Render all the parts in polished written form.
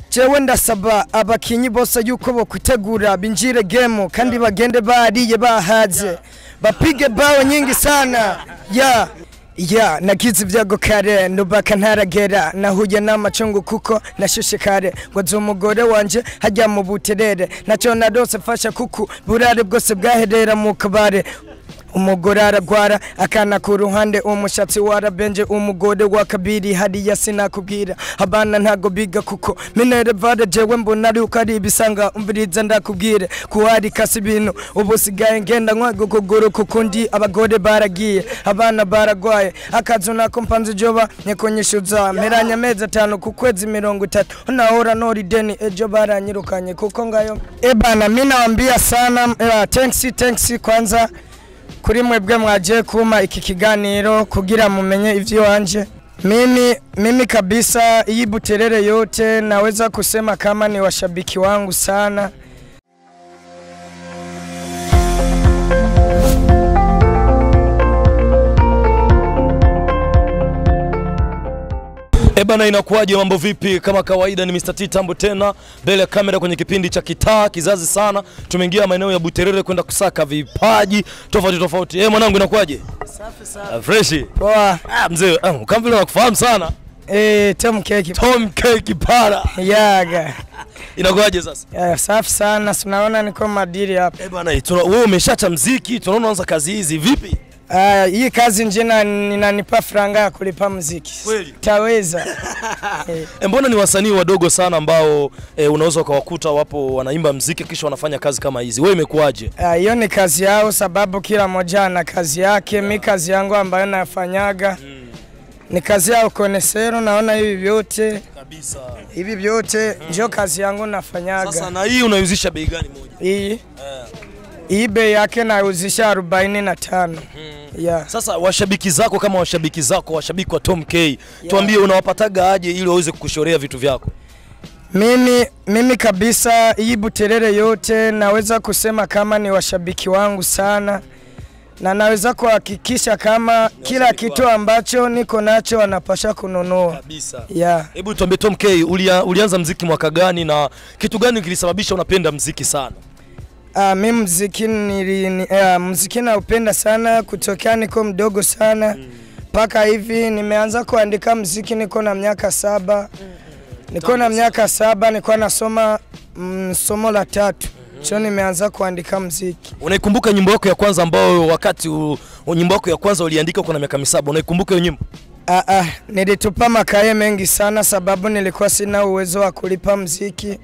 Jewe ndasaba abakinyi bose yuko bokutegura binjire game kandi bagende bariye bahaze bapige bawo nyingi sana nagize ibyago kare ndubaka ntaragera nahuye n'amacungu kuko nashushe kare ngo umugore wanje hajya mu Buterere nacyo nadose fasha kuku burare bwose bwaherera mu kabare umugore aragwara akana ku ruhande umushatsi warabenje umugore wa kabiri hariya sinakubwira abana ntago biga kuko minere vade jewe mbona ari uko ari ibisanga umviriza ndakubwire kuhari kasi ibintu ubusigaye ngenda nkwago kuguru kuko ndi abagore baragiye abana baragwaye akazu nako mpanze joba nyekonyishuza meranya amezi 5 ku kwezi 30 nahora nori deni ejo baranyirukanye kuko ngayo bana mimi naambia sana thanks kwanza kuri mwebwe mwaje kuma iki kiganiro kugira mumenye ivyo wanje mimi kabisa hii Buterere yote naweza kusema kama ni washabiki wangu sana. Bana inakuaje mambo vipi? Kama kawaida ni Mr. T Tambo tena mbele ya kamera kwenye kipindi cha Kitaa kizazi sana. Tumeingia maeneo ya Buterere kwenda kusaka vipaji tofauti. Mwanangu inakuaje? Safi sana. Fresh. Poa. Mzee, kama vile unakufahamu sana. Tom Cake Kipara. Yaga. Inakuaje sasa? Safi sana. Tunaona niko madiri hapa. Bana, wewe umeshacha muziki, tunaona unaanza kazi hizi vipi? Hii kazi njena ninanipa franga ya kulipa muziki. Kweli? Taweza. Mbona ni wasanii wadogo sana ambao unaweza kuwakuta wapo wanaimba muziki kisha wanafanya kazi kama hizi. Wewe imekuaje? Hiyo ni kazi yao sababu kila mmoja ana kazi yake. Mimi kazi yangu ambayo nafanyaga ni kazi yao konesero, naona hivi vyote kabisa. Hivi vyote ndio kazi yangu nafanyaga. Sasa na hii unauzisha bei gani moja? Hii bei yake nauzisha 45. Sasa washabiki zako kama washabiki wa Tom K, tuambie unawapataga aje ili waweze kukushorea vitu vyako? Mimi kabisa hii Buterere yote naweza kusema kama ni washabiki wangu sana. Na naweza kuhakikisha kama kila kitu ambacho niko nacho wanapasha kununua kabisa. Hebu tuambie Tom K, ulianza muziki mwaka gani na kitu gani kilisababisha unapenda muziki sana? Mimi muziki naupenda sana kutokea niko mdogo sana. Paka hivi nimeanza kuandika muziki niko na miaka 7. Niko na miaka 7 nilikuwa nasoma somo la 3. Sio nimeanza kuandika muziki. Unaikumbuka nyimbo yako ya kwanza ambayo wakati nyimbo yako ya kwanza uliandika uko na miaka 7? Unaikumbuka hiyo nyimbo? Nilitupa makae mengi sana sababu nilikuwa sina uwezo wa kulipa muziki.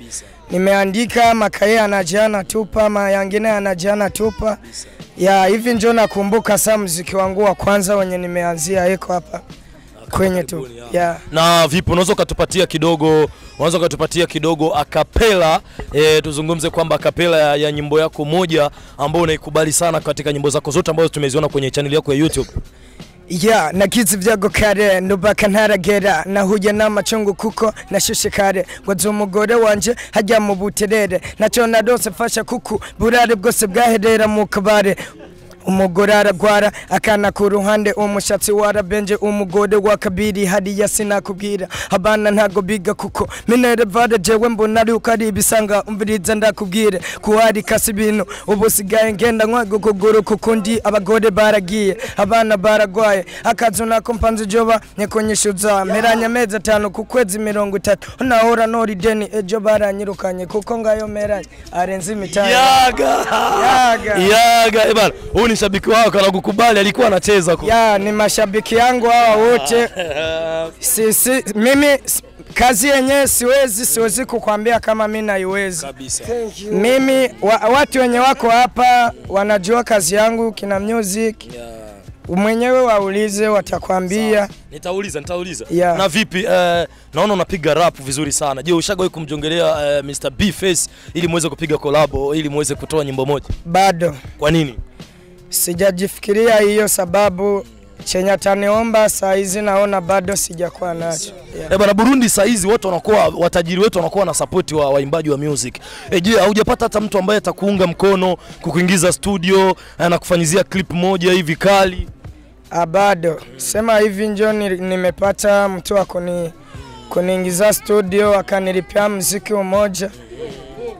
Nimeandika makae anajana tupa, mayangine anajana tupa. Hivi ndio nakumbuka sana muziki wangu wa kwanza wenye nimeanzia eko hapa kwenye tu. Na vipo unaweza kutupatia kidogo akapela, tuzungumze kwamba akapela ya nyimbo yako moja ambayo unaikubali sana katika nyimbo zako zote ambazo tumeziona kwenye channel yako ya YouTube. Nagize ibyago kare ndubaka ntaragera nahuye n'amacungu kuko nashushe kare ngo umugore wanje hajya mu Buterere nacyo nadose fasha kuku burare bwose bwaherera mu kabare umugore aragwara akana ku ruhande umushatsi warabenje umugore wa kabiri hariya sinakubwira abana ntago biga kuko minere vade jewe mbona ari uko ari ibisanga umviriza ndakubwire kuhari kasi ibintu ubusigaye ngenda nkwago kuguru kuko ndi abagore baragiye abana baragwaye akazu nako mpanze joba nyekonyishuza meranya amezi 5 ku kwezi 30 nahora nori deni ejo baranyirukanye kuko ngayo meranya arenze imitaya. Yaga bana, ni shabiki wako anakukubali, alikuwa anacheza kwa. Ni mashabiki yangu hawa wote. Mimi kazi yenyewe siwezi kukwambia kama mimi naiweza kabisa. Mimi watu wenye wako hapa wanajua kazi yangu kina music. Mwenyewe waulize watakwambia. Nitauliza. Na vipi naona unapiga rap vizuri sana. Je, ushagawahi kumjongelea Mr. B Face ili muweze kupiga collab ili muweze kutoa nyimbo moja? Bado. Kwa nini? Sijajifikiria hiyo sababu chenye taniomba saa hizi naona bado sijakuwa nacho. Bana, Burundi saa hizi watu wanakuwa watajiri wetu wanakuwa na support wa waimbaji wa music. Je, haujapata hata mtu ambaye atakuunga mkono kukuingiza studio na kufanyizia clip moja hivi kali? Bado. Sema hivi njoo nimepata mtu kuniingiza studio, akanilipia muziki mmoja.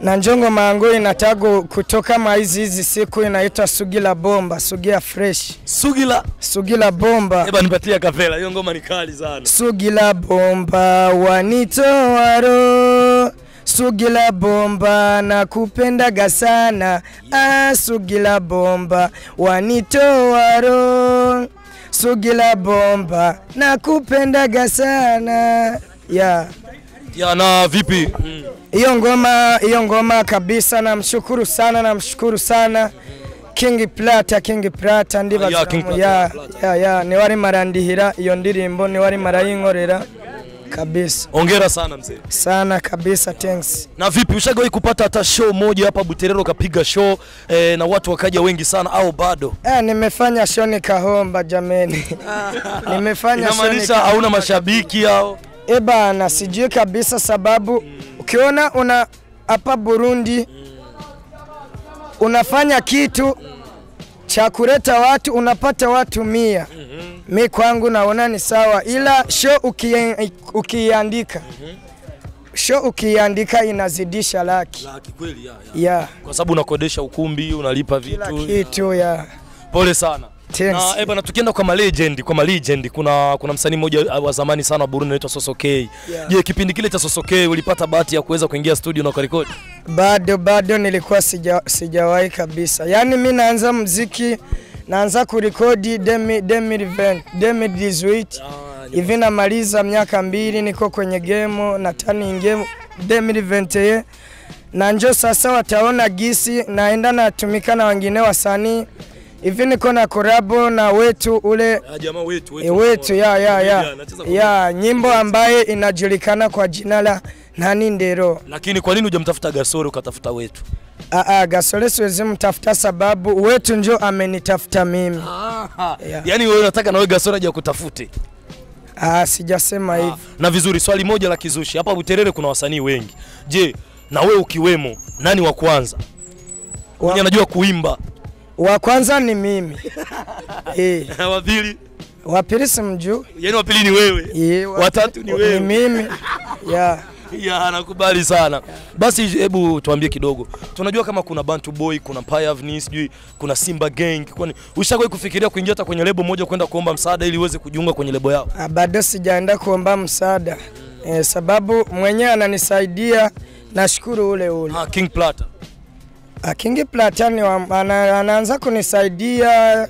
Na njongo mangu inatago kutoka hizi siku inaitwa Sugila Bomba, Sugia Fresh. Sugila Bomba. Eba nipatia kapela, hiyo ngoma ni kali sana. Sugila Bomba wanitoa roho. Sugila Bomba nakupendaga sana. Sugila Bomba wanitoa roho. Sugila Bomba nakupendaga sana. Yeah. Ya na vipi? Hiyo ngoma kabisa, namshukuru sana King Plata ndiba ya ni wari marandihira iyo ndirimbo, ni wari marayinkorera kabisa. Hongera sana mzee. Sana kabisa, thanks. Na vipi, ushagawahi kupata hata show moja hapa Buterere ukapiga show na watu wakaja wengi sana au bado? Nimefanya show nikahomba jameni. Nimefanya show. Inamaanisha hauna mashabiki au? Bana sijui kabisa, sababu ukiona una hapa Burundi unafanya kitu cha kuleta watu, unapata watu 100. Mimi kwangu naona ni sawa, ila show ukiandika show ukiandika inazidisha laki kweli ya. Kwa sababu unakodesha ukumbi, unalipa vitu kitu ya. Pole sana. Na bana, tukienda kwa legend, kuna msanii mmoja wa zamani sana wa Burundi anaitwa Sosokei. Je, kipindi kile cha Sosokei ulipata bahati ya kuweza kuingia studio na ukarekodi? Bado nilikuwa sijawahi kabisa. Yaani mimi naanza muziki, naanza kurekodi 2018 hivi, namaliza miaka 2 niko kwenye game na tani game 2021. Na njoo sasa wataona gisi naenda natumika na wengine wasanii. Hivi niko na korabo na wetu ule jamaa wetu ya nyimbo ambaye inajulikana kwa jina la Nani Ndero. Lakini kwa nini hujamtafuta Gasore ukatafuta wetu? Gasore siwezi mtafuta sababu wetu njoo amenitafuta mimi. Yaani wewe unataka na wewe Gasore aje kutafute? Sijasema hivyo. Na vizuri, swali moja la kizushi. Hapa Buterere kuna wasanii wengi. Je, na wewe ukiwemo, nani wa kwanza? Mwenye anajua kuimba? Wa kwanza ni mimi. Wa pili simjui. Yaani wa pili ni wewe. Wa tatu ni wewe. Ni mimi. Nakubali sana. Basi hebu tuambie kidogo. Tunajua kama kuna Bantu Boy, kuna Payavni, sijui kuna Simba Gang. Kwani ushawahi kufikiria kuingia hata kwenye lebo moja kwenda kuomba msaada ili uweze kujiunga kwenye lebo yao? Bado sijaenda kuomba msaada. Sababu mwenyewe ananisaidia, nashukuru ule. King Plata. King Plata ni anaanza kunisaidia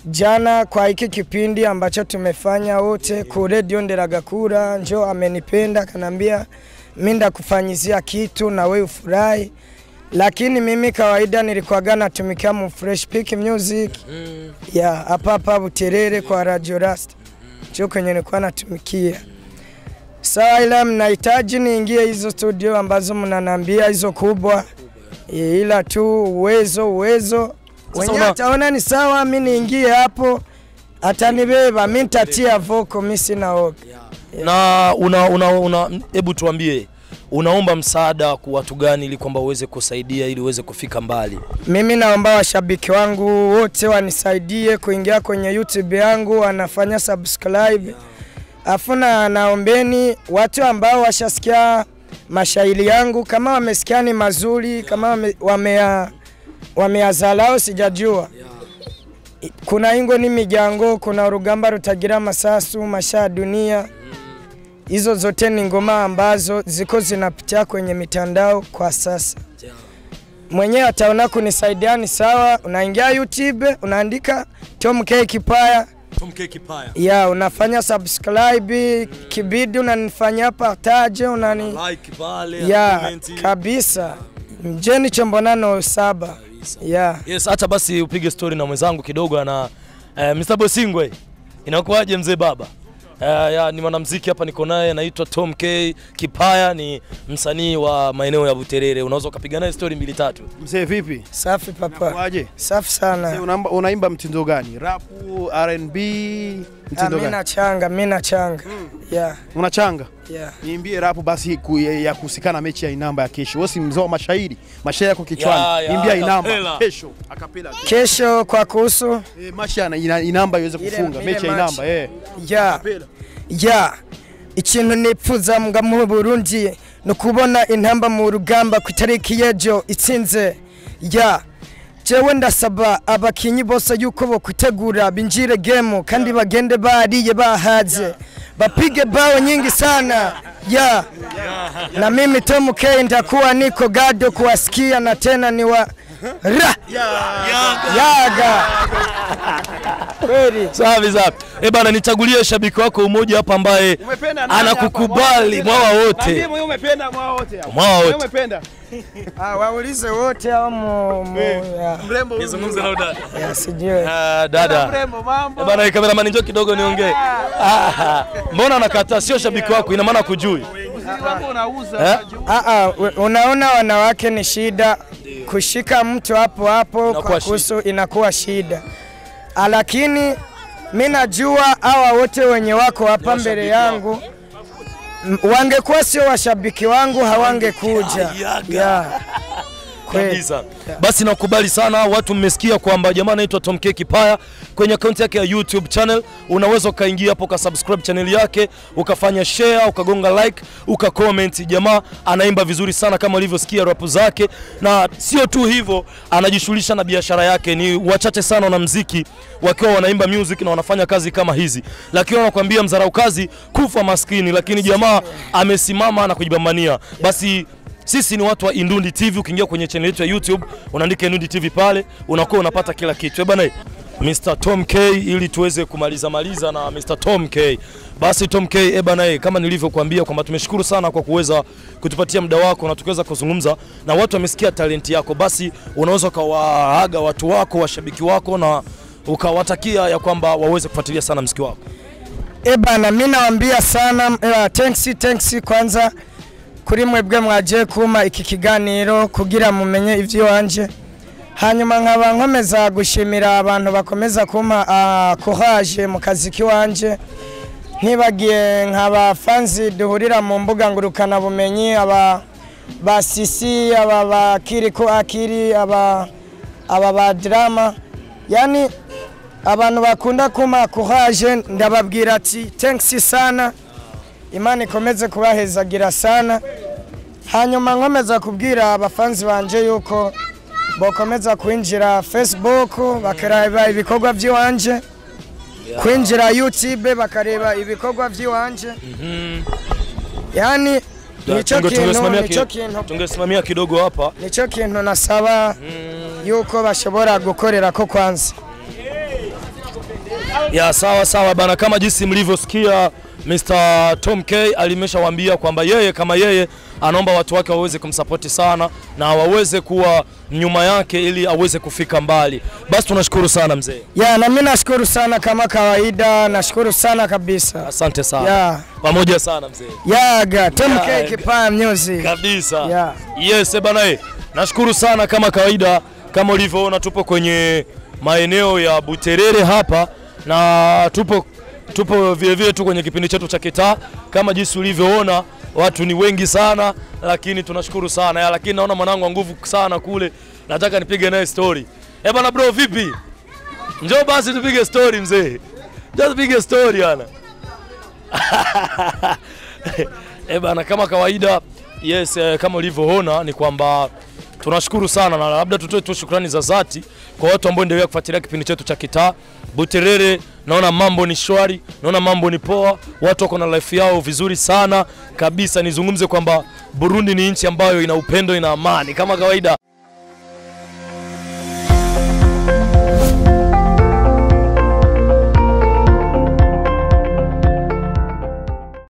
jana kwa hiki kipindi ambacho tumefanya wote ku Radio Nderagakura. Njoo amenipenda kanambia mimi ndakufanyizia kitu na wewe ufurahi. Lakini mimi kawaida nilikuwa natumikia mu Fresh Pick Music hapa Buterere kwa Radio Rasta. Njoo kwenye nilikuwa natumikia. Sawa, ila mnahitaji niingie hizo studio ambazo mnanambia hizo kubwa. Ila tu uwezo wenye ataona ni sawa, mimi niingie hapo, atanibeba, mimi nitatia voko, mimi sina oga. Na hebu tuambie, unaomba msaada kwa watu gani ili kwamba uweze kusaidia ili uweze kufika mbali? Mimi naomba washabiki wangu wote wanisaidie kuingia kwenye YouTube yangu, wanafanya subscribe. Afuna naombeni watu ambao washasikia mashairi yangu, kama wamesikia ni mazuri, kama wameazalao sijajua. Kuna ingo ni mijango, kuna urugamba rutagira masasu, masha dunia. Hizo zote ni ngoma ambazo ziko zinapitia kwenye mitandao kwa sasa. Mwenye ataona kunisaidia ni sawa, unaingia YouTube, unaandika Kipaya. Unafanya subscribe, kibidi unanifanyia partage, like pale, comment. Kabisa. Mjeni Chombonano 7. Yes, acha basi upige story na mwenzangu kidogo na Mr. Bosingwe. Inakuaje mzee baba? Ni mwanamuziki hapa niko naye, anaitwa Tom K. Kipaya, ni msanii wa maeneo ya Buterere. Unaweza kupiga naye story 2-3. Mzee vipi? Safi papa. Unakuaje? Safi sana. Mzee unaimba mtindo gani? Rap, R&B, mtindo gani? Mimi nachanga. Unachanga? Yeah. Niimbie rap basi ya kuhusikana mechi ya Inamba ya kesho. Wewe si mzee wa mashairi yako kichwani. Niimbia Inamba kesho, akapela. Kesho kwa kuhusu machi ya Inamba iweze kufunga mechi ya Inamba. ikintu nipfuza mu Burundi no kubona intamba mu rugamba ku itariki y'ejo itsinze ya jewe ndasaba abakinyi bose yuko bo kutegura binjire game kandi bagende bariye bahaze bapige bao nyingi sana ya na mimi Tumekutana nitakuwa niko gado kuwasikia na tena ni wa ra yaga kweli safi safi. Bana nichagulie shabiki wako mmoja hapa ambaye anakukubali mwa wote. Ndiye mwenye umependa mwa wote hapa. Mwa wote. Umependa. waulize wote au Mrembo nizungumze na dada. sijui Dada. Mrembo mambo. Bana cameraman njoo kidogo niongee. Mbona anakataa sio shabiki wako ina maana kujui? Unaona wanawake ni shida kushika mtu hapo kwa kusu inakuwa shida. Lakini mimi najua hawa wote wenye wako hapa mbele yangu wangekuwa sio washabiki wangu hawangekuja. Kabisa. Basi nakubali sana watu mmesikia kwamba jamaa anaitwa Tumekutana Kipaya kwenye account yake ya YouTube channel. Unaweza ukaingia hapo ka subscribe channel yake, ukafanya share, ukagonga like, ukacomment. Jamaa anaimba vizuri sana kama ulivyosikia rap zake, na sio tu hivyo anajishughulisha na biashara yake. Ni wachache sana na muziki wakiwa wanaimba music na wanafanya kazi kama hizi, lakini wanakuambia mzarau kazi kufa maskini, lakini jamaa amesimama na kujibambania. Basi sisi ni watu wa Indundi TV. Ukiingia kwenye channel yetu ya YouTube unaandika Indundi TV pale unakuwa unapata kila kitu. Bwana Mr. Tumekutana ili tuweze kumaliza na Mr. Tumekutana. Basi Tumekutana bwana kama nilivyokuambia kwamba tumeshukuru sana kwa kuweza kutupatia muda wako na tukaweza kuzungumza na watu wamesikia talenti yako. Basi unaweza kawaaga watu wako, washabiki wako, na ukawatakia ya kwamba waweze kufuatilia sana muziki wako. Bana mimi naambia sana thanks kwanza kuri mwebwe mwaje kuma iki kiganiro kugira mumenye ivyo wanje. Hanyuma nkaba nkomeza gushimira abantu bakomeza kuma courage mu kazi kiwanje. Ntibagiye nkaba fans duhurira mu mbuga ngurukana bumenyi aba basisi aba bakiriko akiri aba ba drama, yani abantu bakunda kuma courage. Ndababwira ati thanks sana, Imani ikomeze kubahezagira sana. Hanyuma nkomeza kubwira abafanzi banje yuko bokomeza kwinjira Facebook bakareba ibikorwa by'iwanje, kwinjira YouTube bakareba ibikorwa by'iwanje. Yani nicho kintu tungesimamia kidogo hapa, nicho kintu nasaba yuko bashobora gukorera ko kwanza. Ya sawa bana, kama jinsi mlivyosikia Mr. Tumekutana alimeshawaambia kwamba yeye kama yeye anaomba watu wake waweze kumsupport sana na waweze kuwa nyuma yake ili aweze kufika mbali. Basi tunashukuru sana mzee. Ya na mimi nashukuru sana kama kawaida, nashukuru sana kabisa. Asante sana. Ya pamoja sana mzee. Yaga Tumekutana Kipaya music. Kabisa. Ya. Yes bana nashukuru sana kama kawaida, kama ulivyoona tupo kwenye maeneo ya Buterere hapa na tupo vile tu kwenye kipindi chetu cha Kitaa. Kama jinsi ulivyoona watu ni wengi sana, lakini tunashukuru sana lakini naona mwanangu wa nguvu sana kule, nataka nipige naye story. Bana bro vipi? Njoo basi tupige story mzee. Njoo tupige story ana. Bana kama kawaida yes, kama ulivyoona ni kwamba tunashukuru sana na labda tutoe tu shukrani za dhati kwa watu ambao endelea kufuatilia kipindi chetu cha Kitaa Buterere. Naona mambo ni shwari, naona mambo ni poa, watu wako na life yao vizuri sana kabisa. Nizungumze kwamba Burundi ni nchi ambayo ina upendo, ina amani kama kawaida.